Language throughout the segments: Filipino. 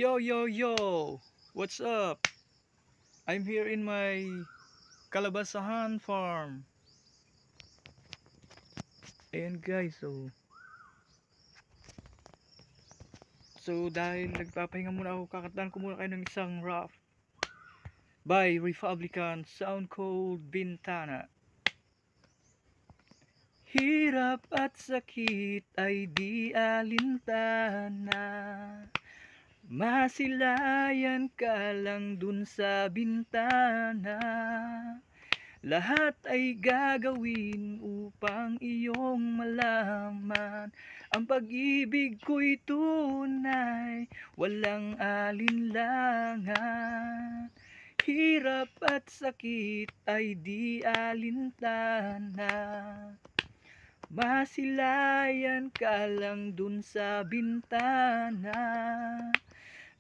Yo, yo, yo! What's up? I'm here in my Kalabasahan farm. Ayan guys, so dahil nagpapahinga muna ako, kakantahan ko muna kayo ng isang rap by Republican Sound Cold Bintana. Hirap at sakit ay di alintana, masilayan ka lang dun sa bintana. Lahat ay gagawin upang iyong malaman ang pag-ibig ko'y tunay, walang alinlangan. Hirap at sakit ay di alintana, masilayan ka lang dun sa bintana.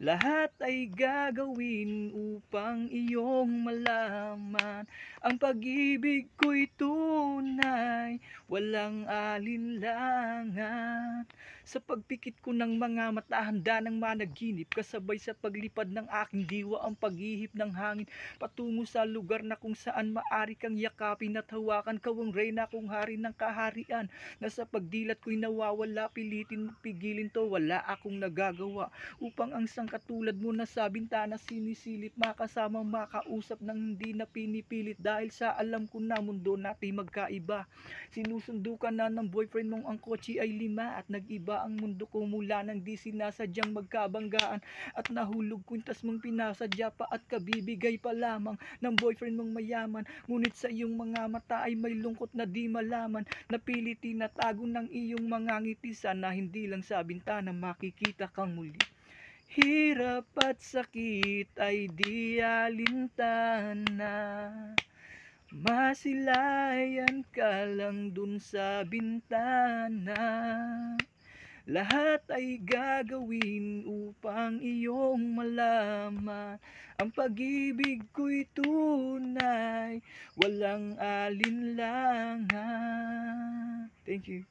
Lahat ay gagawin upang iyong malaman ang pag-ibig ko'y tunay, walang alinlangan. Sa pagpikit ko ng mga mata, handa ng managinip, kasabay sa paglipad ng aking diwa ang paghihip ng hangin patungo sa lugar na kung saan maari kang yakapin at hawakan. Kawang reyna kong hari ng kaharian, nasa pagdilat ko'y nawawala, pilitin mo pigilin to, wala akong nagagawa upang ang sangkatulad mo na sa bintana sinisilip, makasamang makausap ng hindi na pinipilit. Dahil sa alam ko na mundo natin magkaiba, sinusundo ka na ng boyfriend mong ang kotse ay 5 at nag-iba ang mundo ko mula nang di sinasadyang magkabanggaan at nahulog kwintas mong pinasadya pa at kabibigay pa lamang ng boyfriend mong mayaman. Ngunit sa iyong mga mata ay may lungkot na di malaman, napilit tinatago ng iyong mga ngiti, sana hindi lang sa bintana makikita kang muli. Hirap at sakit ay di alintana, masilayan ka lang dun sa bintana. Lahat ay gagawin upang iyong malaman ang pag-ibig ko'y tunay, walang alinlangan. Thank you.